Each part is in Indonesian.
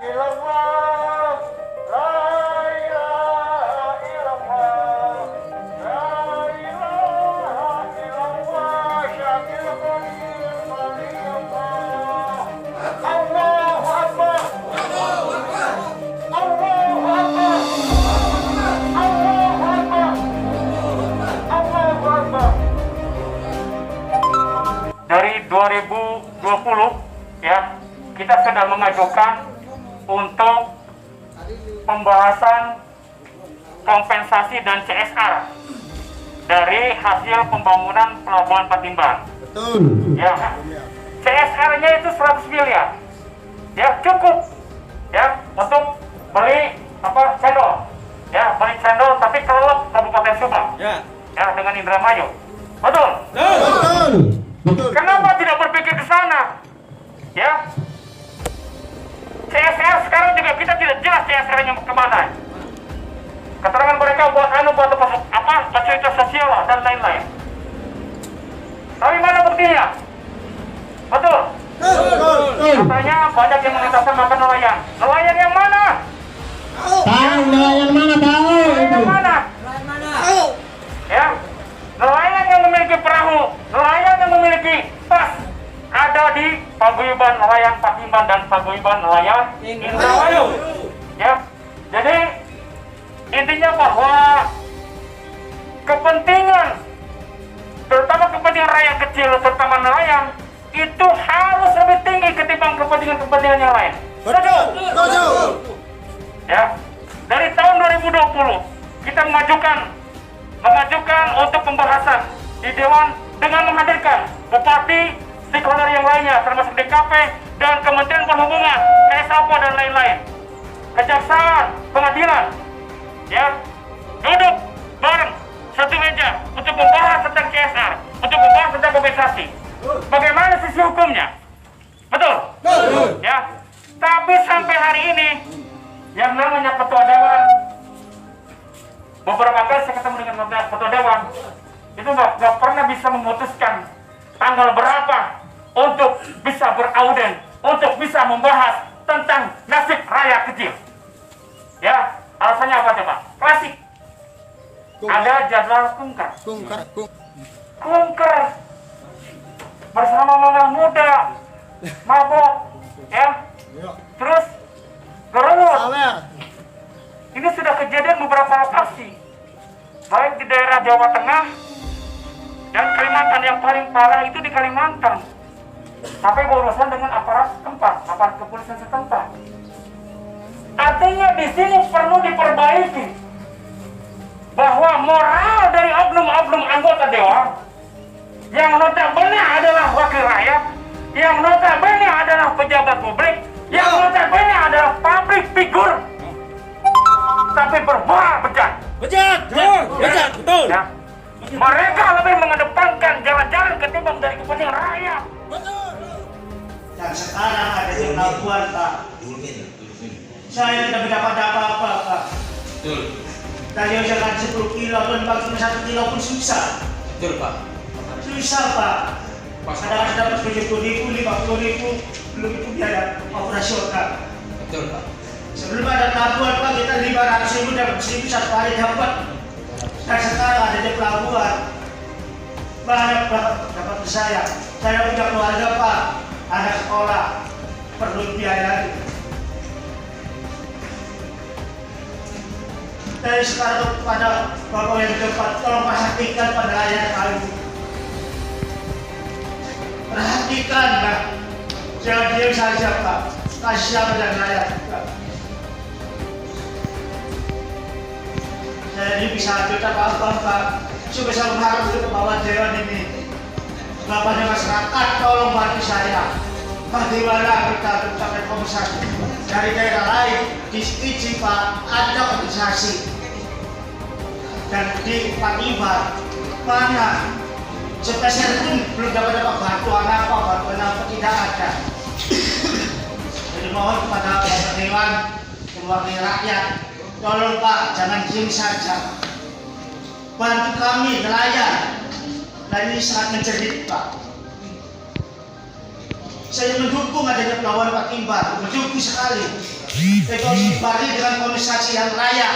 Dari 2020 ya, kita sedang mengajukan untuk pembahasan kompensasi dan CSR dari hasil pembangunan Pelabuhan Patimban. Betul. Ya, CSR-nya itu 100 miliar. Ya, cukup ya untuk beli cendol. Ya, beli cendol tapi kelelep Kabupaten Subang. Ya. Ya, dengan Indramayu. Betul? Betul. Betul. Kenapa tidak berpikir ke sana? Ya, CSR sekarang juga kita tidak jelas CSR-nya kemana. Keterangan mereka buat fasilitas sosial dan lain-lain. Tapi mana buktinya? Betul? Betul. Katanya banyak yang mengataskan makan nelayan. Nelayan yang mana? Tahu nelayan mana tahu Nelayan itu. yang mana? Ya, nelayan yang memiliki perahu, nelayan yang memiliki pas ada di Paguyuban Nelayan Patimban dan Paguyuban Nelayan Indramayu. Ya, jadi intinya bahwa kepentingan, terutama kepentingan rakyat kecil, terutama nelayan, itu harus lebih tinggi ketimbang kepentingan yang lain. Betul. Betul. Ya, dari tahun 2020 kita mengajukan untuk pembahasan di Dewan dengan menghadirkan bupati, stakeholder yang lainnya termasuk DKP dan Kementerian Perhubungan, KSAPO dan lain-lain, kejaksaan, pengadilan, ya, duduk bareng satu meja untuk membahas tentang CSR, untuk membahas tentang kompensasi. Bagaimana sisi hukumnya? Betul? Betul. Ya, tapi sampai hari ini yang namanya ketua dewan, beberapa kali saya ketemu dengan ketua dewan, itu nggak pernah bisa memutuskan tanggal berapa untuk bisa berauden, untuk bisa membahas tentang nasib rakyat kecil. Ya, alasannya apa coba? Klasik. Ada jadwal kunker. Kunker bersama mama muda, mabok, ya. Terus gerewut. Ini sudah kejadian beberapa lokasi, baik di daerah Jawa Tengah dan Kalimantan. Yang paling parah itu di Kalimantan, sampai berurusan dengan aparat kepolisian setempat. Artinya di sini perlu diperbaiki bahwa moral dari oknum-oknum anggota dewan yang notabene adalah wakil rakyat, yang notabene adalah pejabat publik, yang notabene adalah public figure, tapi bermoral bejat. Betul. Ya. Mereka lebih mengedepankan jalan-jalan ketimbang dari kepentingan rakyat. Dan sekarang ada di pelabuhan, Pak. Saya tidak mendapat apa-apa, Pak. Betul. Tadi jangan 10 kilo pun, Pak, cuma 1 kilo pun susah. Betul, Pak. Susah, Pak. Kadang-kadang dapat 70.000, 50.000, belum itu biaya operasional. Betul, Pak. Sebelum ada pelabuhan, Pak, kita 500.000 dapat 1.000 satu hari dapat. Dan sekarang ada di pelabuhan, banyak dapat saya. Saya punya keluarga, Pak, anak sekolah, perlu biaya. Dari sekarang kepada Bapak yang depan, tolong perhatikan pada rakyat kami. Perhatikan, Pak. Jangan diam saja, Pak. Kasihan pada rakyat, Pak. Saya ini bisa cerita apa, Pak. Supaya saya mengharap ke bawah dewan ini. Bapaknya masyarakat, tolong bantu saya. Bagaimana kita mencapai kompensasi dari daerah lain di Fiji, Pak, ada kompensasi, dan di Patimban mana spesial pun belum dapat bantuan apa tidak ada. Jadi mohon kepada Bapak Dewan, mewakili rakyat, tolong Pak, jangan diam saja, bantu kami nelayan. Dan ini sangat menjerit, Pak. Saya mendukung adanya pelabuhan Patimban, mendukung sekali. itu harus dibarengi dengan kompensasi yang layak.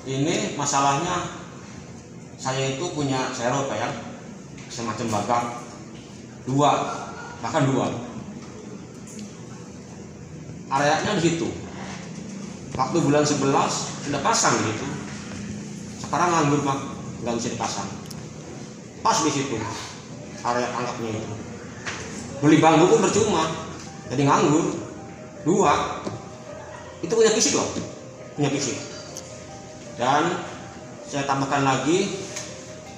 Ini masalahnya saya itu punya serot ya, semacam bagang bahkan dua. Areanya di situ. Waktu bulan 11 sudah pasang gitu. Sekarang nganggur Pak, nggak bisa dipasang. Pas di situ area tangkapnya itu. Beli bambu pun percuma, jadi nganggur. Dua. Itu punya fisik loh, punya fisik. Dan saya tambahkan lagi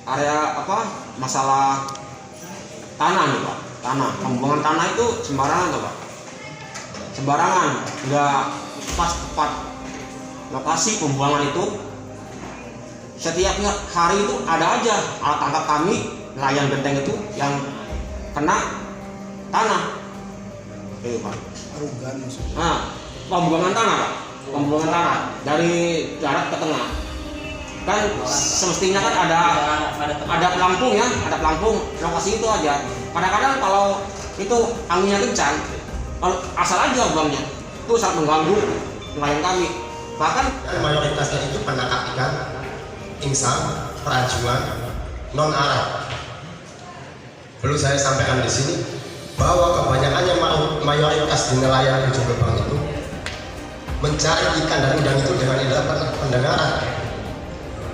area masalah tanah nih Pak. Tanah, pembuangan tanah itu sembarangan tuh Pak. Sembarangan, nggak pas tepat lokasi pembuangan itu. Setiap hari itu ada aja alat tangkap kami nelayan benteng itu yang kena tanah. Itu Pak. Nah, pembuangan tanah Pak. Pembuangan tanah dari darat ke tengah. Kan semestinya kan ada pelampung ya, ada pelampung lokasi itu aja. Kadang-kadang kalau itu anginnya kencang, kalau asal aja buangnya, itu sangat mengganggu nelayan kami. Bahkan mayoritasnya itu penangkap ikan, insang, perancuan, non Arab. Perlu saya sampaikan di sini bahwa kebanyakannya mayoritas di nelayan Ujung Gebang itu mencari ikan dan udang itu dengan indera pendengaran.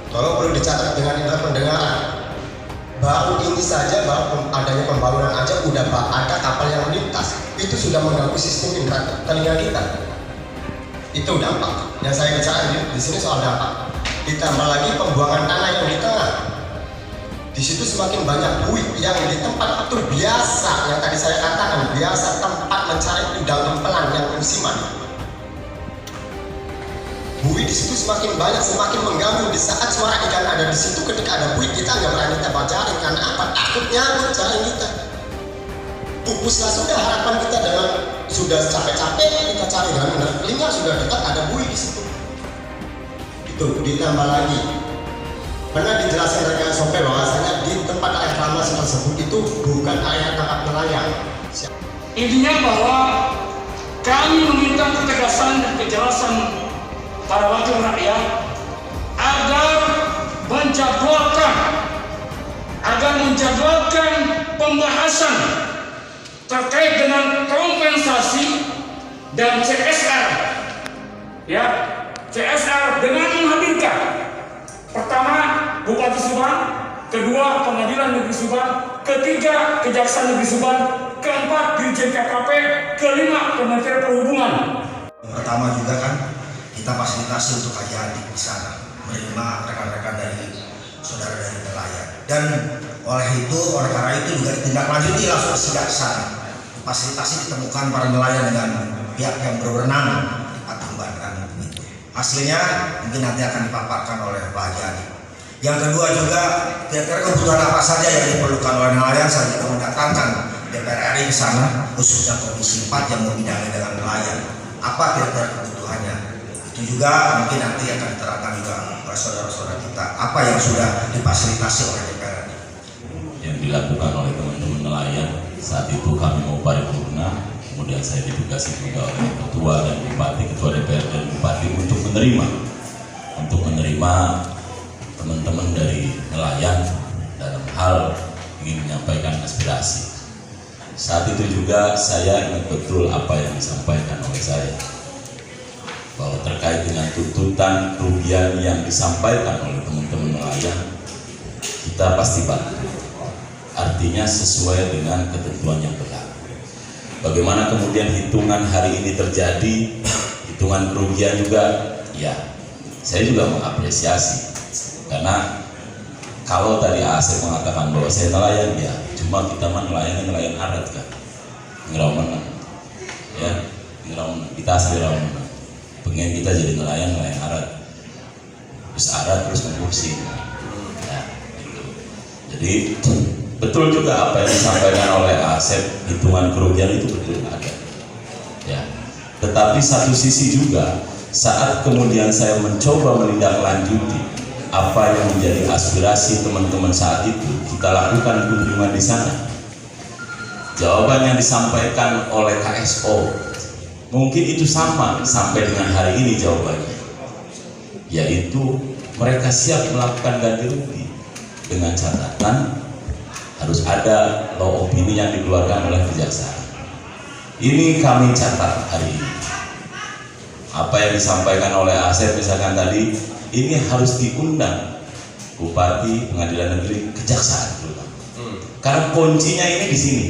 Tolong perlu dicatat dengan indera pendengaran. Baru ini saja, baru adanya pembangunan aja udah ada kapal yang melintas. Itu sudah mengganggu sistem indera telinga kita. Itu dampak. Yang saya bicara di sini soal dampak. Ditambah lagi pembuangan tanah yang di tengah. Di situ semakin banyak buih yang di tempat itu biasa, yang tadi saya katakan biasa tempat mencari udang empelan yang musiman. Buih di situ semakin banyak, semakin mengganggu. Di saat suara ikan ada di situ, ketika ada buih kita nggak berani tebak jaring karena apa? Takut nyangkut jaring kita. Pupuslah sudah harapan kita dengan sudah capek-capek kita cari dengan benar. Telinga sudah dekat ada buih di situ. Itu ditambah lagi. Pernah dijelaskan rekan sopir bahwasanya di tempat reklamasi tersebut itu bukan area tangkap nelayan. Intinya bahwa kami meminta ketegasan dan kejelasan para wakil rakyat agar menjadwalkan pembahasan terkait dengan kompensasi dan CSR, ya, CSR dengan menghadirkan pertama Bupati Subang, kedua Pengadilan Negeri Subang, ketiga Kejaksaan Negeri Subang, keempat Dirjen KKP, kelima Kementerian Perhubungan. Pertama juga kan kita fasilitasi untuk kajian di sana, menerima rekan-rekan dari saudara dari nelayan, dan oleh karena itu juga ditindaklanjuti langsung sejak sana. Fasilitasi ditemukan para nelayan dengan pihak yang berwenang di Patimban kan begitu. Hasilnya mungkin nanti akan dipaparkan oleh Pak Jadi. Yang kedua juga kira-kira kebutuhan apa saja yang diperlukan oleh nelayan. Saya juga mendatangkan DPR RI ke sana, khususnya Komisi 4 yang membidangi dengan nelayan. Apa kira-kira kebutuhannya? Itu juga mungkin nanti akan diterangkan juga oleh saudara-saudara kita apa yang sudah difasilitasi oleh DPR RI. Yang dilakukan oleh teman-teman nelayan saat itu kami mau paripurna, kemudian saya ditugasi juga oleh ketua dan bupati, ketua DPR dan bupati untuk menerima teman-teman dari nelayan dalam hal ingin menyampaikan aspirasi. Saat itu juga saya ingat betul apa yang disampaikan oleh saya, bahwa terkait dengan tuntutan kerugian yang disampaikan oleh teman-teman nelayan, kita pasti bantu. Artinya sesuai dengan ketentuan yang berlaku. Bagaimana kemudian hitungan hari ini terjadi, hitungan kerugian juga, ya saya juga mengapresiasi. Karena kalau tadi Asep mengatakan bahwa saya nelayan, ya cuma kita nelayan adat kan, ngeraumenang, ya ngeraumenang, kita asli raumenang. Pengen kita jadi nelayan adat, terus adat terus memfungsi, ya gitu. Jadi betul juga apa yang disampaikan oleh Asep, hitungan kerugian itu betul ada, ya. Tetapi satu sisi juga saat kemudian saya mencoba menindaklanjuti apa yang menjadi aspirasi teman-teman saat itu, kita lakukan kunjungan di sana. Jawaban yang disampaikan oleh KSO mungkin itu sama sampai dengan hari ini jawabannya, yaitu mereka siap melakukan ganti rugi dengan catatan harus ada law opini yang dikeluarkan oleh kejaksaan. Ini kami catat hari ini. Apa yang disampaikan oleh Asep misalkan tadi, ini harus diundang Bupati, Pengadilan Negeri, Kejaksaan terutama. Karena kuncinya ini di sini.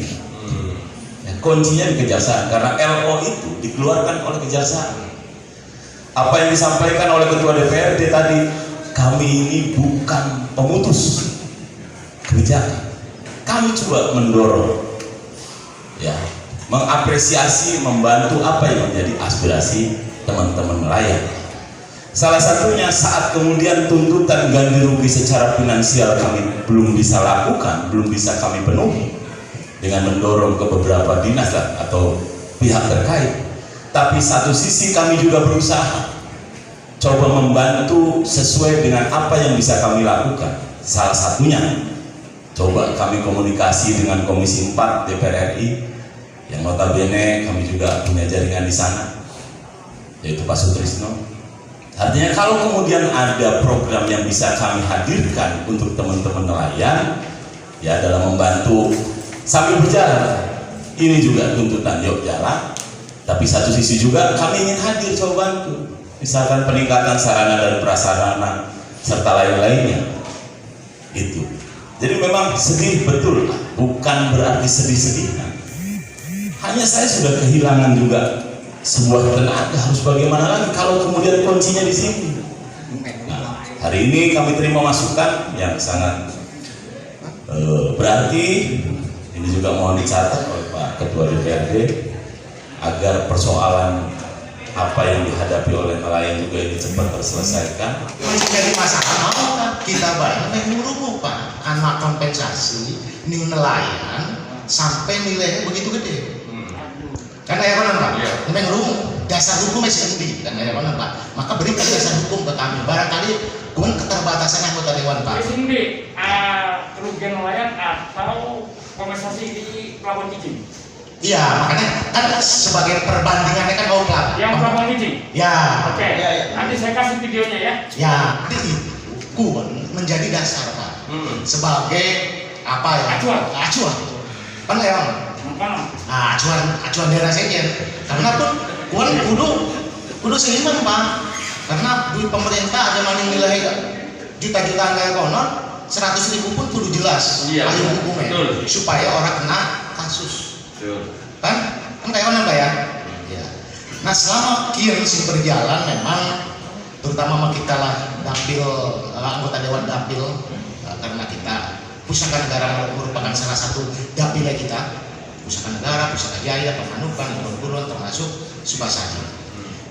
Ya, kuncinya di Kejaksaan karena LO itu dikeluarkan oleh Kejaksaan. Apa yang disampaikan oleh Ketua DPRD tadi, kami ini bukan pemutus kebijakan. Kami coba mendorong, ya, mengapresiasi, membantu apa yang menjadi aspirasi teman-teman nelayan. Salah satunya saat kemudian tuntutan ganti rugi secara finansial kami belum bisa lakukan, belum bisa kami penuhi dengan mendorong ke beberapa dinas atau pihak terkait. Tapi satu sisi kami juga berusaha coba membantu sesuai dengan apa yang bisa kami lakukan. Salah satunya coba kami komunikasi dengan Komisi 4 DPR RI yang notabene kami juga punya jaringan di sana, yaitu Pak Sutrisno. Artinya kalau kemudian ada program yang bisa kami hadirkan untuk teman-teman nelayan, ya dalam membantu sambil berjalan. Ini juga tuntutan yuk jalan, tapi satu sisi juga kami ingin hadir coba bantu. Misalkan peningkatan sarana dan prasarana serta lain-lainnya. Itu. Jadi memang sedih betul, bukan berarti sedih-sedihan. Hanya saya sudah kehilangan juga sebuah tenaga, harus bagaimana lagi kalau kemudian kuncinya di sini. Nah, hari ini kami terima masukan yang sangat berarti. Ini juga mohon dicatat oleh Pak Ketua DPRD agar persoalan apa yang dihadapi oleh nelayan juga ini cepat terselesaikan. Menjadi masalah mau kita bayar mengurung Pak anak kompensasi ning nelayan sampai nilainya begitu gede. Karena ya kan Pak, mengurung dasar hukum masih tinggi kan ya kan Pak. Maka berikan dasar hukum ke kami. Barangkali kemudian keterbatasan anggota dewan Pak. Ini kerugian nelayan atau kompensasi di pelabuhan izin. Iya, makanya kan sebagai perbandingannya kan mau pelabuhan. Yang pelabuhan izin. Ya. Oke. Ya. Nanti saya kasih videonya ya. Ya, itu menjadi dasar Pak. Sebagai apa ya? Acuan. Kan ya. Acuan daerah saja. Karena pun kudu seimbang Pak. Karena duit pemerintah ada maning nilai juta-jutaan kayak konon 100.000 pun kudu jelas. Iya, ayo hukumnya betul. supaya orang kena kasus. Kan kayak mana Pak ya? Ya. Nah selama kian sih berjalan memang terutama kita lah dapil anggota dewan dapil karena kita Pusaka Negara merupakan salah satu dapilnya kita. Pusaka Negara, Pusaka Jaya, Pemanukan, Kulon termasuk Subasari.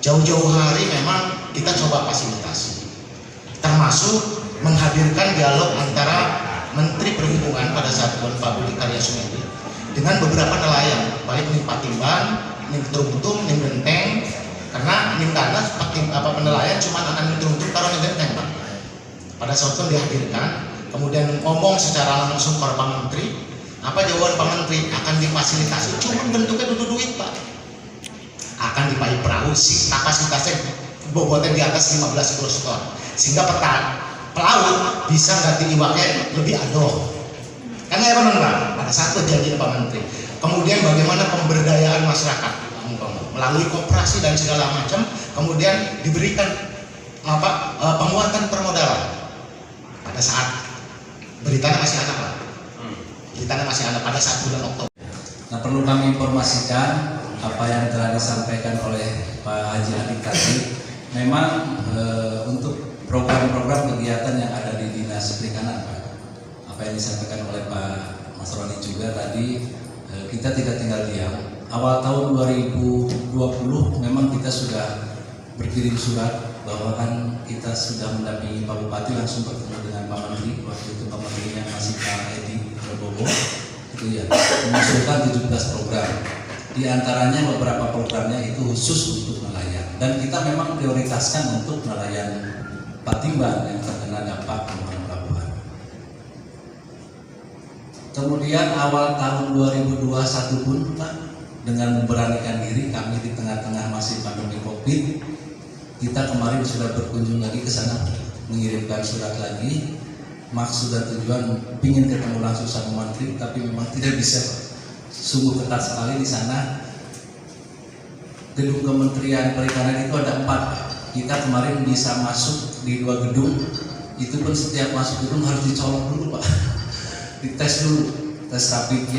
Jauh-jauh hari memang kita coba fasilitasi, termasuk menghadirkan dialog antara Menteri Perhubungan pada saat Pak Budi Karya Sumedi dengan beberapa nelayan, baik ning Patimban, ning Teruntung, ning Genteng, karena ning kana penelayan cuma akan ning Teruntung karo ning Genteng Pak. Pada saat itu dihadirkan, kemudian ngomong secara langsung ke Pak Menteri. Apa jawaban Pak Menteri? Akan difasilitasi, cuma bentuknya duit Pak. Akan dipakai perahu sih, kapasitasnya bobotnya di atas 15 ton, sehingga pelaut bisa ganti iwaknya lebih adoh. Karena ya Pak, pada saat perjanjian Pak Menteri. Kemudian bagaimana pemberdayaan masyarakat melalui koperasi dan segala macam, kemudian diberikan penguatan permodalan. Pada saat beritanya masih ada Pak. Beritanya masih ada pada saat bulan Oktober. Nah, perlu kami informasikan apa yang telah disampaikan oleh Pak Haji Adik tadi. Memang untuk program-program kegiatan yang ada di Dinas Perikanan Pak, apa yang disampaikan oleh Pak Mas Roni juga tadi, kita tidak tinggal diam. Awal tahun 2020 memang kita sudah berkirim surat bahwa kan kita sudah mendampingi Pak Bupati langsung bertemu dengan Pak Menteri. Waktu itu Pak Menterinya masih Pak Edi Prabowo, itu ya, mengusulkan 17 program. Di antaranya beberapa programnya itu khusus untuk nelayan, dan kita memang prioritaskan untuk nelayan Patimban yang terkena dampak pembangunan pelabuhan. Kemudian awal tahun 2021 pun Pak, dengan memberanikan diri kami di tengah-tengah masih pandemi Covid, kita kemarin sudah berkunjung lagi ke sana, mengirimkan surat lagi. Maksud dan tujuan ingin ketemu langsung sama Menteri, tapi memang tidak bisa. Sungguh ketat sekali di sana. Gedung Kementerian Perikanan itu ada 4. Kita kemarin bisa masuk di 2 gedung. Itu pun setiap masuk gedung harus dicolok dulu Pak. Dites dulu, tes rapid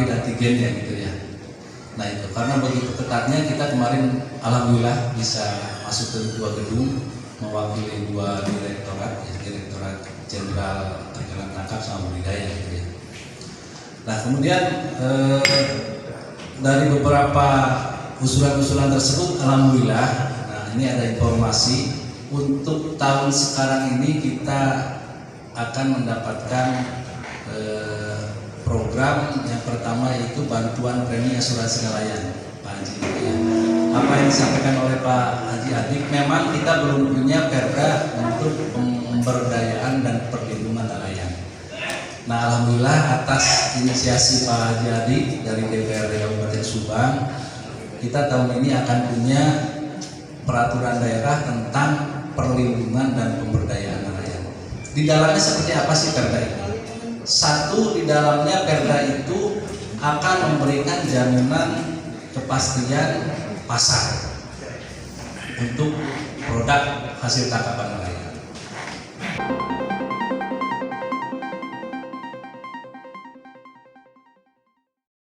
antigen ya gitu ya. Nah itu karena begitu ketatnya kita kemarin alhamdulillah bisa masuk ke 2 gedung mewakili 2 direktorat, ya, Direktorat Jenderal Perikanan Tangkap sama Budidaya gitu ya. Nah kemudian dari beberapa usulan-usulan tersebut alhamdulillah, nah ini ada informasi untuk tahun sekarang ini kita akan mendapatkan program yang pertama yaitu bantuan premi asuransi nelayan Pak Haji. Apa yang disampaikan oleh Pak Haji Adik, memang kita belum punya perda untuk pemberdayaan dan perlindungan nelayan. Nah alhamdulillah atas inisiasi Pak Haji Adik dari DPRD Kabupaten Subang, kita tahun ini akan punya peraturan daerah tentang perlindungan dan pemberdayaan nelayan. Di dalamnya seperti apa sih perda ini? Satu, di dalamnya perda itu akan memberikan jaminan kepastian pasar untuk produk hasil tangkapan nelayan.